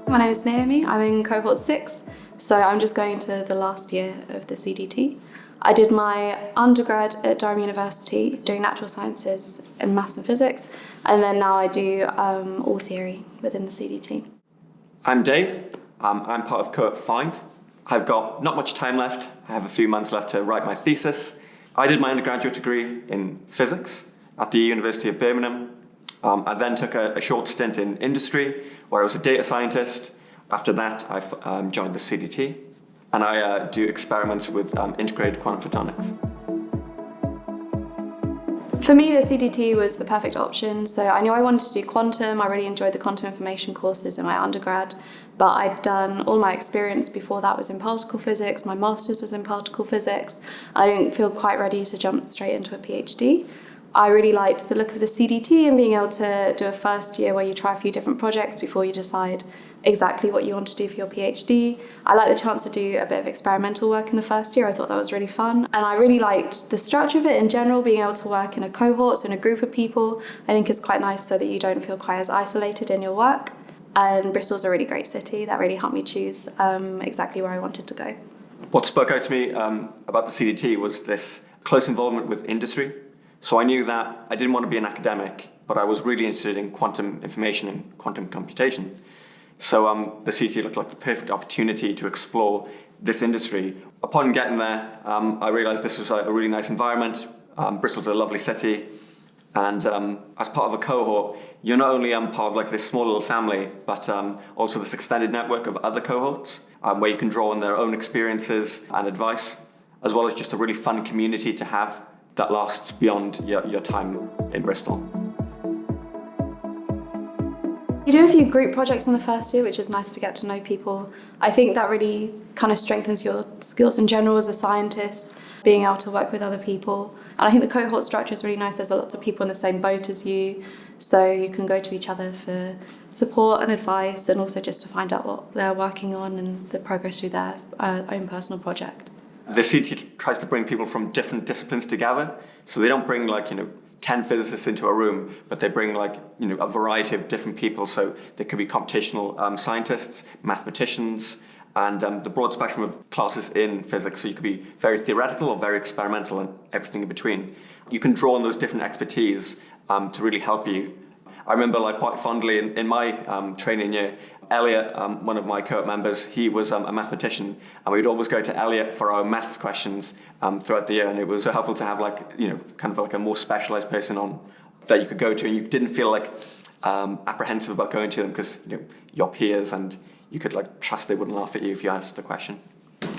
My name is Naomi, I'm in Cohort 6, so I'm just going to the last year of the CDT. I did my undergrad at Durham University doing natural sciences and maths and physics, and then now I do all theory within the CDT. I'm Dave, I'm part of Cohort 5. I've got not much time left, I have a few months left to write my thesis. I did my undergraduate degree in physics at the University of Birmingham. I then took a short stint in industry where I was a data scientist. After that, I joined the CDT, and I do experiments with integrated quantum photonics. For me, the CDT was the perfect option. So I knew I wanted to do quantum. I really enjoyed the quantum information courses in my undergrad, but I'd done all my experience before that was in particle physics. My master's was in particle physics. I didn't feel quite ready to jump straight into a PhD. I really liked the look of the CDT and being able to do a first year where you try a few different projects before you decide exactly what you want to do for your PhD. I liked the chance to do a bit of experimental work in the first year. I thought that was really fun. And I really liked the structure of it in general, being able to work in a cohort, so in a group of people. I think it's quite nice so that you don't feel quite as isolated in your work. And Bristol's a really great city. That really helped me choose exactly where I wanted to go. What spoke out to me about the CDT was this close involvement with industry. So I knew that I didn't want to be an academic, but I was really interested in quantum information and quantum computation. So the CDT looked like the perfect opportunity to explore this industry. Upon getting there, I realized this was a really nice environment. Bristol's a lovely city. And as part of a cohort, you're not only part of like this small little family, but also this extended network of other cohorts where you can draw on their own experiences and advice, as well as just a really fun community to have that lasts beyond your time in Bristol. You do a few group projects in the first year, which is nice to get to know people. I think that really kind of strengthens your skills in general as a scientist, being able to work with other people. And I think the cohort structure is really nice. There's lots of people in the same boat as you, so you can go to each other for support and advice, and also just to find out what they're working on and the progress through their own personal project. The CDT tries to bring people from different disciplines together, so they don't bring 10 physicists into a room, but they bring a variety of different people. So there could be computational scientists, mathematicians, and the broad spectrum of classes in physics. So you could be very theoretical or very experimental and everything in between. You can draw on those different expertise to really help you. I remember quite fondly in my training year, Elliot, one of my cohort members, he was a mathematician, and we'd always go to Elliot for our maths questions throughout the year, and it was helpful to have a more specialized person on that you could go to, and you didn't feel apprehensive about going to them because your peers, and you could trust they wouldn't laugh at you if you asked a question.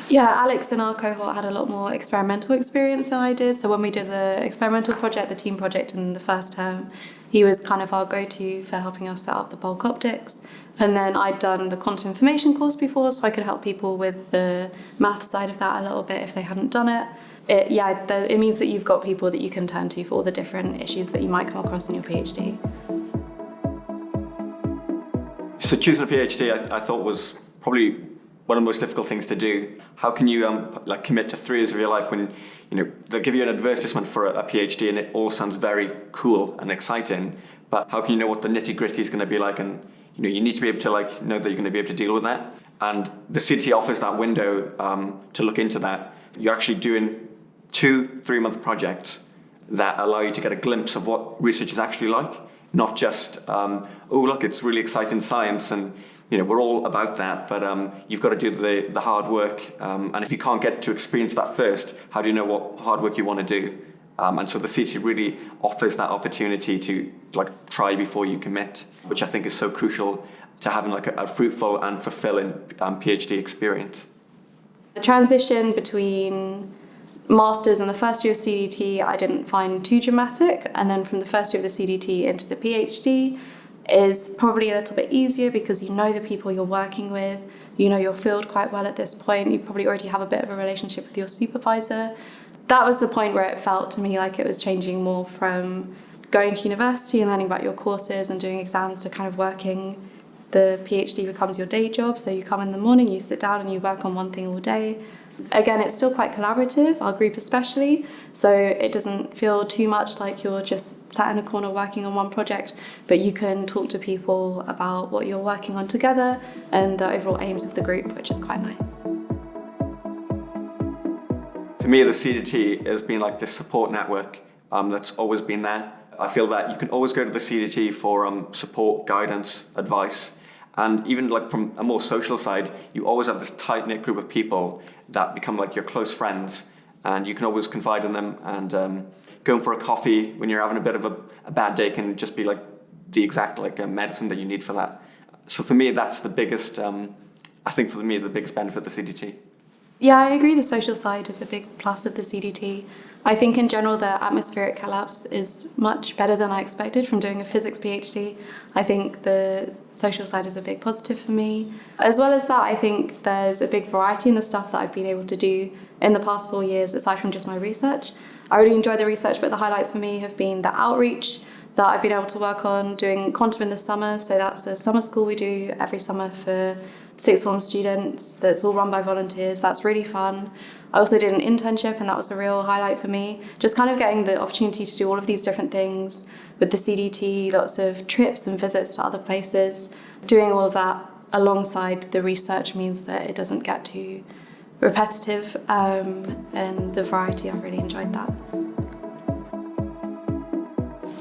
Yeah, Alex in our cohort had a lot more experimental experience than I did. So when we did the experimental project, the team project in the first term, he was kind of our go-to for helping us set up the bulk optics. And then I'd done the quantum information course before, so I could help people with the math side of that a little bit if they hadn't done it. It means that you've got people that you can turn to for all the different issues that you might come across in your PhD. So choosing a PhD, I thought was probably one of the most difficult things to do. How can you commit to 3 years of your life when they'll give you an advertisement for a PhD and it all sounds very cool and exciting, but how can you know what the nitty-gritty is going to be like? And you need to be able to know that you're going to be able to deal with that. And the CDT offers that window to look into that. You're actually doing 2-3 month projects that allow you to get a glimpse of what research is actually like, not just look, it's really exciting science and we're all about that, but you've got to do the hard work. And if you can't get to experience that first, how do you know what hard work you want to do? And so the CDT really offers that opportunity to try before you commit, which I think is so crucial to having a fruitful and fulfilling PhD experience. The transition between Masters and the first year of CDT I didn't find too dramatic, and then from the first year of the CDT into the PhD is probably a little bit easier because you know the people you're working with, you know your field quite well at this point, you probably already have a bit of a relationship with your supervisor. That was the point where it felt to me like it was changing more from going to university and learning about your courses and doing exams to kind of working. The PhD becomes your day job, so you come in the morning, you sit down and you work on one thing all day. Again, it's still quite collaborative, our group especially, so it doesn't feel too much like you're just sat in a corner working on one project, but you can talk to people about what you're working on together and the overall aims of the group, which is quite nice. For me, the CDT has been like this support network that's always been there. I feel that you can always go to the CDT for support, guidance, advice. And even like from a more social side, you always have this tight-knit group of people that become like your close friends, and you can always confide in them, and going for a coffee when you're having a bit of a bad day can just be like the exact medicine that you need for that. So for me, that's the biggest, I think for me, the biggest benefit of the CDT. Yeah, I agree the social side is a big plus of the CDT. I think in general the atmospheric collabs is much better than I expected from doing a physics PhD. I think the social side is a big positive for me. As well as that, I think there's a big variety in the stuff that I've been able to do in the past 4 years, aside from just my research. I really enjoy the research, but the highlights for me have been the outreach that I've been able to work on, doing quantum in the summer. So that's a summer school we do every summer for sixth form students that's all run by volunteers. That's really fun. I also did an internship, and that was a real highlight for me. Just kind of getting the opportunity to do all of these different things with the CDT, lots of trips and visits to other places. Doing all of that alongside the research means that it doesn't get too repetitive, and the variety, I've really enjoyed that.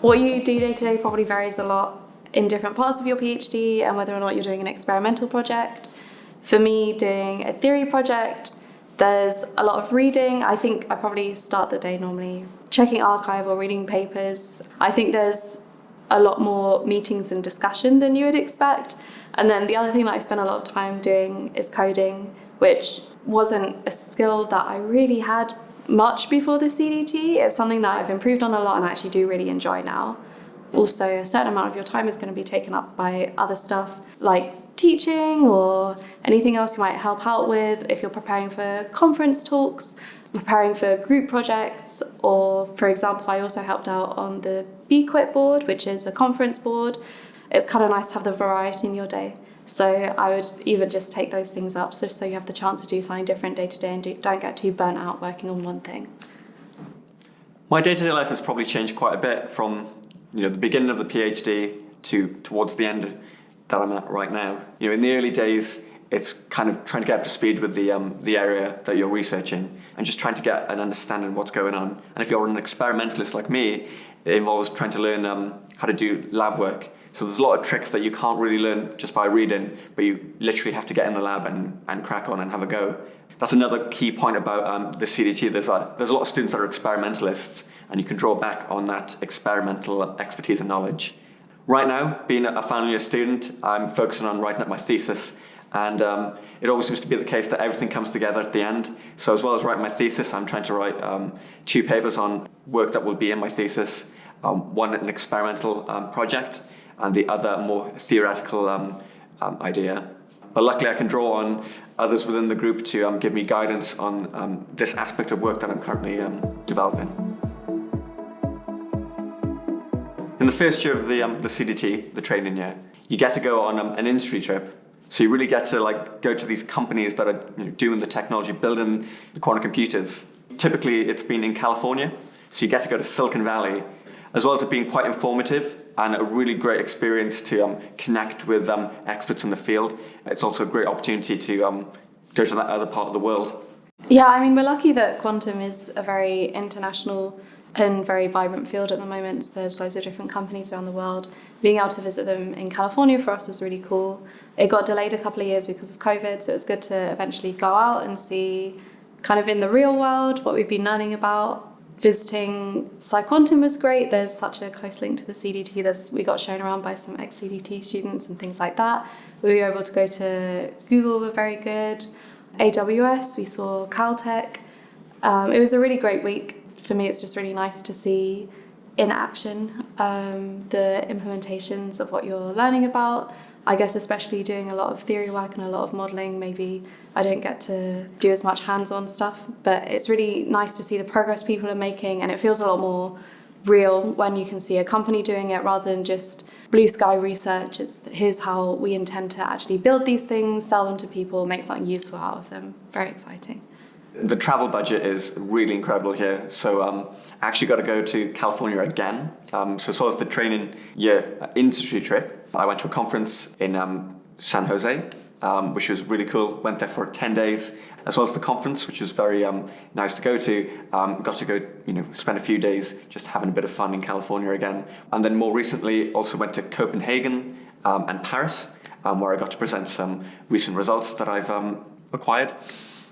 What you do day to day probably varies a lot in different parts of your PhD and whether or not you're doing an experimental project. For me, doing a theory project, there's a lot of reading. I think I probably start the day normally checking archive or reading papers. I think there's a lot more meetings and discussion than you would expect. And then the other thing that I spend a lot of time doing is coding, which wasn't a skill that I really had much before the CDT. It's something that I've improved on a lot and I actually do really enjoy now. Also, a certain amount of your time is going to be taken up by other stuff like teaching or anything else you might help out with if you're preparing for conference talks, preparing for group projects, or for example, I also helped out on the BQuit board, which is a conference board. It's kind of nice to have the variety in your day. So I would even just take those things up so you have the chance to do something different day to day and don't get too burnt out working on one thing. My day-to-day life has probably changed quite a bit from the beginning of the PhD towards the end that I'm at right now. In the early days, it's kind of trying to get up to speed with the area that you're researching and just trying to get an understanding of what's going on. And if you're an experimentalist like me, it involves trying to learn how to do lab work. So there's a lot of tricks that you can't really learn just by reading, but you literally have to get in the lab and crack on and have a go. That's another key point about the CDT. There's a lot of students that are experimentalists, and you can draw back on that experimental expertise and knowledge. Right now, being a final year student, I'm focusing on writing up my thesis, and it always seems to be the case that everything comes together at the end. So as well as writing my thesis, I'm trying to write 2 papers on work that will be in my thesis, one an experimental project, and the other more theoretical idea. But luckily I can draw on others within the group to give me guidance on this aspect of work that I'm currently developing. In the first year of the CDT, the training year, you get to go on an industry trip. So you really get to go to these companies that are doing the technology, building the quantum computers. Typically it's been in California, so you get to go to Silicon Valley, as well as it being quite informative and a really great experience to connect with experts in the field. It's also a great opportunity to go to that other part of the world. Yeah, I mean, we're lucky that quantum is a very international and very vibrant field at the moment. So there's loads of different companies around the world. Being able to visit them in California for us was really cool. It got delayed a couple of years because of COVID, so it's good to eventually go out and see kind of in the real world what we've been learning about. Visiting PsyQuantum was great. There's such a close link to the CDT. We got shown around by some ex-CDT students and things like that. We were able to go to Google, were very good. AWS, we saw Caltech. It was a really great week. For me, it's just really nice to see in action the implementations of what you're learning about. I guess especially doing a lot of theory work and a lot of modelling, maybe I don't get to do as much hands-on stuff, but it's really nice to see the progress people are making, and it feels a lot more real when you can see a company doing it rather than just blue sky research. It's here's how we intend to actually build these things, sell them to people, make something useful out of them. Very exciting. The travel budget is really incredible here. So I actually got to go to California again. So as well as the training year industry trip, I went to a conference in San Jose, which was really cool. Went there for 10 days, as well as the conference, which was very nice to go to. Got to go, spend a few days just having a bit of fun in California again. And then more recently, also went to Copenhagen and Paris, where I got to present some recent results that I've acquired.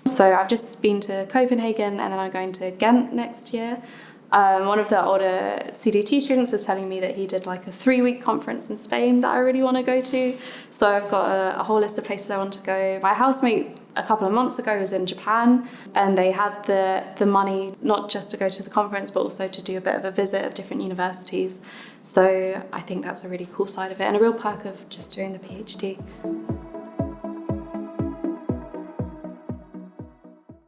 So I've just been to Copenhagen and then I'm going to Ghent next year. One of the older CDT students was telling me that he did like a 3-week conference in Spain that I really want to go to. So I've got a whole list of places I want to go. My housemate a couple of months ago was in Japan, and they had the money not just to go to the conference but also to do a bit of a visit of different universities. So I think that's a really cool side of it and a real perk of just doing the PhD.